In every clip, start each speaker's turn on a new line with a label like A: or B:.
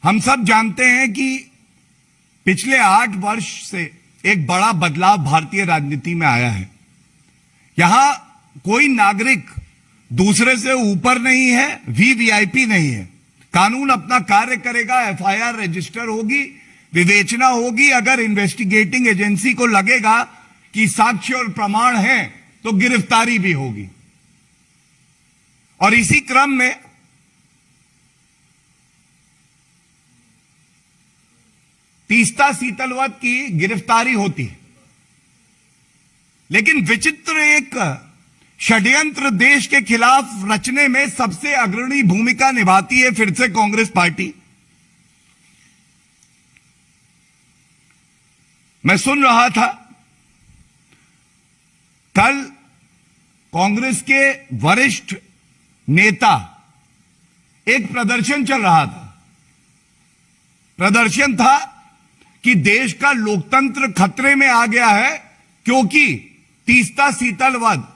A: हम सब जानते हैं कि पिछले 8 वर्ष से एक बड़ा बदलाव भारतीय राजनीति में आया है। यहां कोई नागरिक दूसरे से ऊपर नहीं है, वीवीआईपी नहीं है। कानून अपना कार्य करेगा, एफआईआर रजिस्टर होगी, विवेचना होगी। अगर इन्वेस्टिगेटिंग एजेंसी को लगेगा कि साक्ष्य और प्रमाण हैं तो गिरफ्तारी भी होगी। और इसी क्रम में तीस्ता सीतलवत की गिरफ्तारी होती है। लेकिन विचित्र एक षड्यंत्र देश के खिलाफ रचने में सबसे अग्रणी भूमिका निभाती है फिर से कांग्रेस पार्टी। मैं सुन रहा था कल कांग्रेस के वरिष्ठ नेता, एक प्रदर्शन चल रहा था। प्रदर्शन था कि देश का लोकतंत्र खतरे में आ गया है क्योंकि तीस्ता सीतलवत,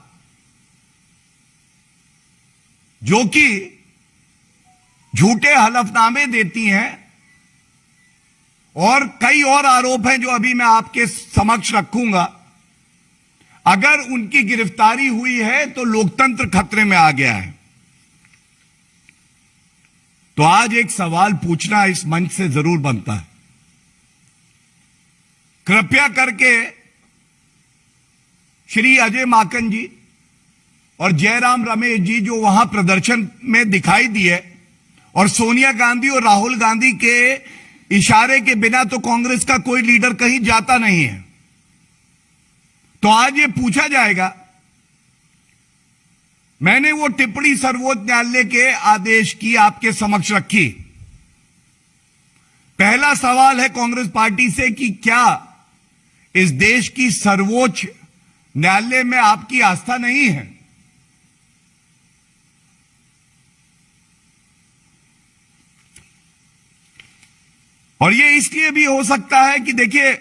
A: जो कि झूठे हलफनामे देती हैं और कई और आरोप हैं जो अभी मैं आपके समक्ष रखूंगा, अगर उनकी गिरफ्तारी हुई है तो लोकतंत्र खतरे में आ गया है। तो आज एक सवाल पूछना इस मंच से जरूर बनता है। कृपया करके श्री अजय माकन जी और जयराम रमेश जी, जो वहां प्रदर्शन में दिखाई दिए, और सोनिया गांधी और राहुल गांधी के इशारे के बिना तो कांग्रेस का कोई लीडर कहीं जाता नहीं है। तो आज ये पूछा जाएगा, मैंने वो टिप्पणी सर्वोच्च न्यायालय के आदेश की आपके समक्ष रखी। पहला सवाल है कांग्रेस पार्टी से कि क्या इस देश की सर्वोच्च न्यायालय में आपकी आस्था नहीं है? और ये इसलिए भी हो सकता है कि देखिए,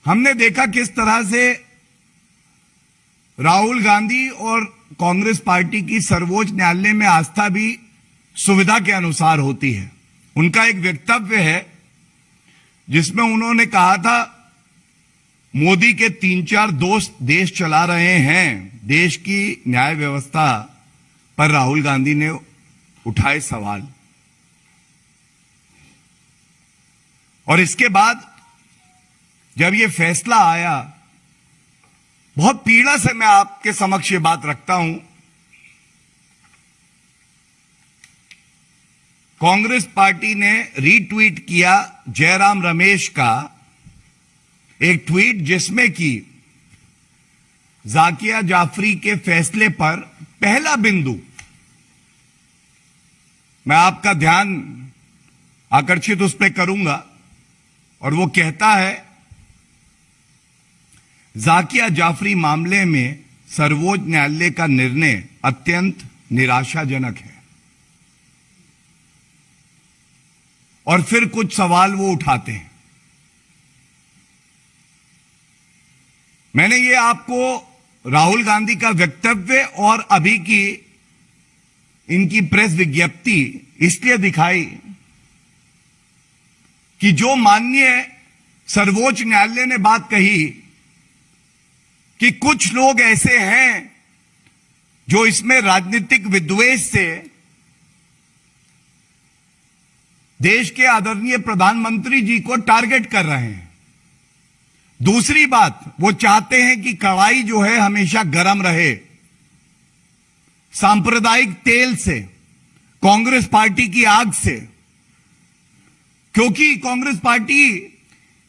A: हमने देखा किस तरह से राहुल गांधी और कांग्रेस पार्टी की सर्वोच्च न्यायालय में आस्था भी सुविधा के अनुसार होती है। उनका एक वक्तव्य है जिसमें उन्होंने कहा था, मोदी के 3-4 दोस्त देश चला रहे हैं। देश की न्याय व्यवस्था पर राहुल गांधी ने उठाए सवाल। और इसके बाद जब यह फैसला आया, बहुत पीड़ा से मैं आपके समक्ष ये बात रखता हूं, कांग्रेस पार्टी ने रीट्वीट किया जयराम रमेश का एक ट्वीट, जिसमें कि जाकिया जाफरी के फैसले पर पहला बिंदु, मैं आपका ध्यान आकर्षित उस पर करूंगा, और वो कहता है, जाकिया जाफरी मामले में सर्वोच्च न्यायालय का निर्णय अत्यंत निराशाजनक है। और फिर कुछ सवाल वो उठाते हैं। मैंने ये आपको राहुल गांधी का वक्तव्य और अभी की इनकी प्रेस विज्ञप्ति इसलिए दिखाई कि जो माननीय सर्वोच्च न्यायालय ने बात कही कि कुछ लोग ऐसे हैं जो इसमें राजनीतिक विद्वेष से देश के आदरणीय प्रधानमंत्री जी को टारगेट कर रहे हैं। दूसरी बात, वो चाहते हैं कि कढ़ाई जो है हमेशा गर्म रहे, सांप्रदायिक तेल से, कांग्रेस पार्टी की आग से, क्योंकि कांग्रेस पार्टी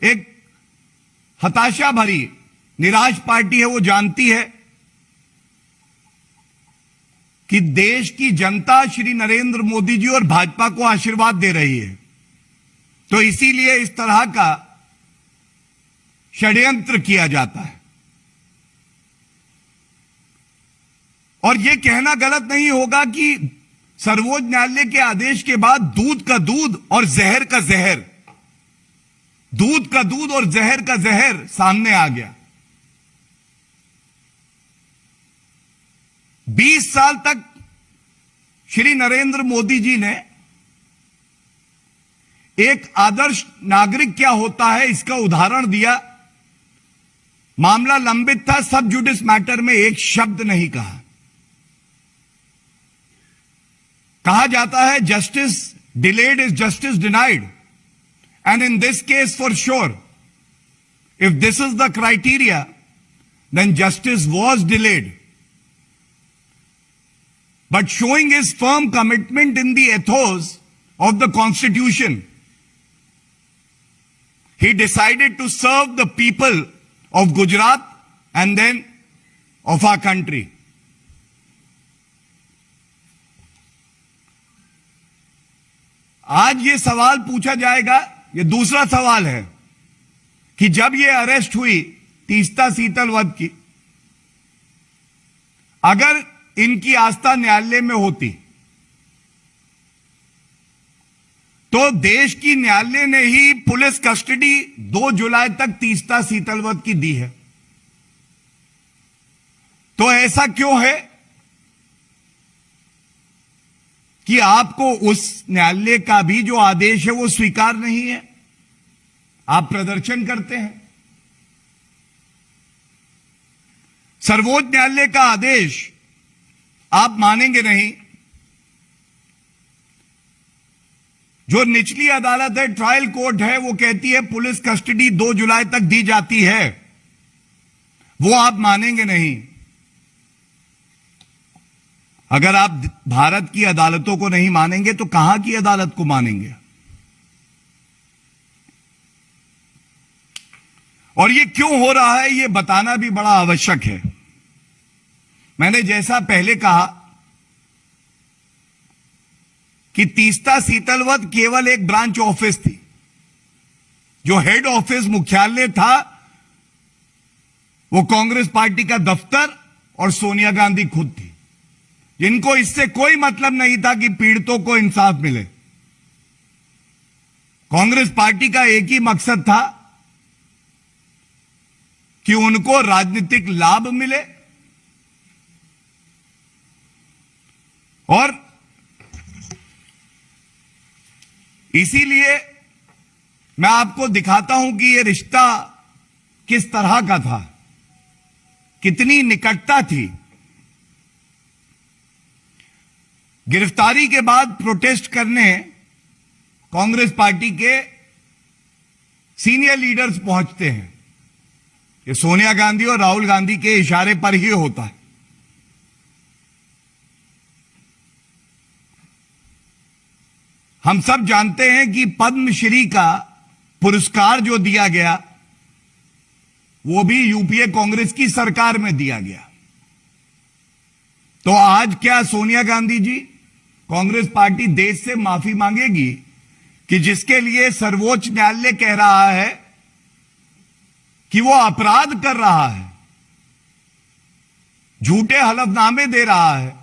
A: एक हताशा भरी, निराश पार्टी है। वो जानती है कि देश की जनता श्री नरेंद्र मोदी जी और भाजपा को आशीर्वाद दे रही है, तो इसीलिए इस तरह का षड्यंत्र किया जाता है। और यह कहना गलत नहीं होगा कि सर्वोच्च न्यायालय के आदेश के बाद दूध का दूध और जहर का जहर, दूध का दूध और जहर का जहर सामने आ गया। 20 साल तक श्री नरेंद्र मोदी जी ने एक आदर्श नागरिक क्या होता है इसका उदाहरण दिया। मामला लंबित था, सब जुडिस मैटर में एक शब्द नहीं कहा। कहा जाता है justice delayed is justice denied, and in this case for sure if this is the criteria then justice was delayed, but showing his firm commitment in the ethos of the Constitution, he decided to serve the people of Gujarat and then of our country. आज ये सवाल पूछा जाएगा, ये दूसरा सवाल है कि जब ये अरेस्ट हुई तीस्ता सीतलवत की, अगर इनकी आस्था न्यायालय में होती तो देश की न्यायालय ने ही पुलिस कस्टडी 2 जुलाई तक तीस्ता सीतलवत की दी है। तो ऐसा क्यों है कि आपको उस न्यायालय का भी जो आदेश है वो स्वीकार नहीं है, आप प्रदर्शन करते हैं। सर्वोच्च न्यायालय का आदेश आप मानेंगे नहीं। जो निचली अदालत है, ट्रायल कोर्ट है, वो कहती है पुलिस कस्टडी 2 जुलाई तक दी जाती है, वो आप मानेंगे नहीं। अगर आप भारत की अदालतों को नहीं मानेंगे तो कहां की अदालत को मानेंगे? और ये क्यों हो रहा है ये बताना भी बड़ा आवश्यक है। मैंने जैसा पहले कहा कि तीस्ता सीतलवत केवल एक ब्रांच ऑफिस थी, जो हेड ऑफिस मुख्यालय था वो कांग्रेस पार्टी का दफ्तर और सोनिया गांधी खुद थी, जिनको इससे कोई मतलब नहीं था कि पीड़ितों को इंसाफ मिले। कांग्रेस पार्टी का एक ही मकसद था कि उनको राजनीतिक लाभ मिले। और इसीलिए मैं आपको दिखाता हूं कि यह रिश्ता किस तरह का था, कितनी निकटता थी। गिरफ्तारी के बाद प्रोटेस्ट करने कांग्रेस पार्टी के सीनियर लीडर्स पहुंचते हैं। ये सोनिया गांधी और राहुल गांधी के इशारे पर ही होता है। हम सब जानते हैं कि पद्मश्री का पुरस्कार जो दिया गया वो भी यूपीए कांग्रेस की सरकार में दिया गया। तो आज क्या सोनिया गांधी जी, कांग्रेस पार्टी देश से माफी मांगेगी कि जिसके लिए सर्वोच्च न्यायालय कह रहा है कि वो अपराध कर रहा है, झूठे हलफनामे दे रहा है,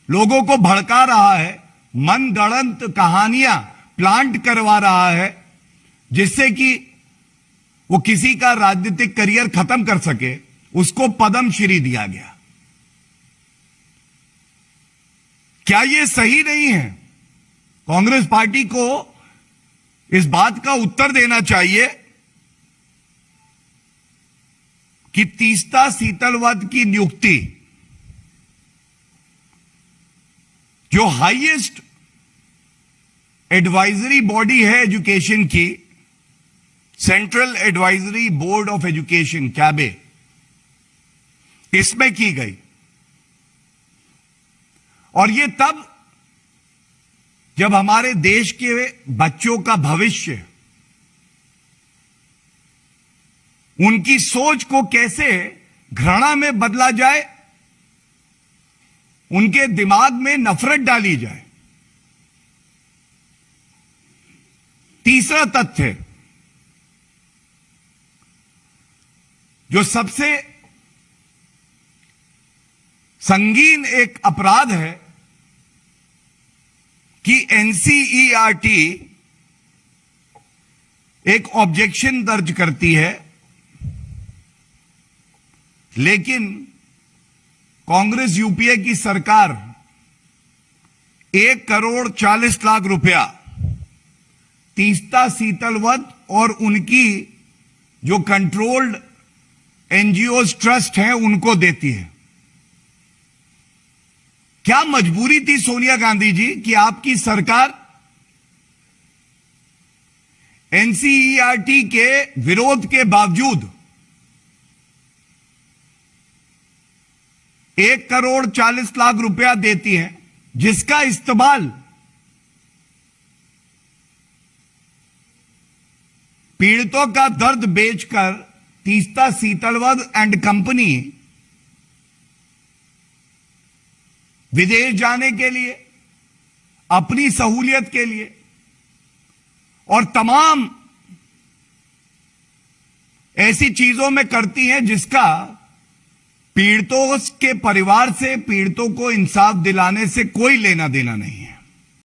A: लोगों को भड़का रहा है, मनगढ़ंत कहानियां प्लांट करवा रहा है, जिससे कि वो किसी का राजनीतिक करियर खत्म कर सके, उसको पद्मश्री दिया गया। क्या ये सही नहीं है? कांग्रेस पार्टी को इस बात का उत्तर देना चाहिए कि तीस्ता सीतलवत की नियुक्ति जो हाईएस्ट एडवाइजरी बॉडी है एजुकेशन की, central advisory board of education CABE, इसमें की गई। और ये तब जब हमारे देश के बच्चों का भविष्य, उनकी सोच को कैसे घृणा में बदला जाए, उनके दिमाग में नफरत डाली जाए। तीसरा तथ्य जो सबसे संगीन एक अपराध है कि एनसीईआरटी एक ऑब्जेक्शन दर्ज करती है, लेकिन कांग्रेस यूपीए की सरकार 1,40,00,000 रुपया तीस्ता शीतलवत और उनकी जो कंट्रोल्ड एनजीओ ट्रस्ट हैं उनको देती है। क्या मजबूरी थी सोनिया गांधी जी कि आपकी सरकार एनसीईआरटी के विरोध के बावजूद 1,40,00,000 रुपया देती है, जिसका इस्तेमाल पीड़ितों का दर्द बेचकर तीस्ता शीतलवत एंड कंपनी विदेश जाने के लिए, अपनी सहूलियत के लिए और तमाम ऐसी चीजों में करती हैं जिसका पीड़ितों के परिवार से, पीड़ितों को इंसाफ दिलाने से कोई लेना देना नहीं है।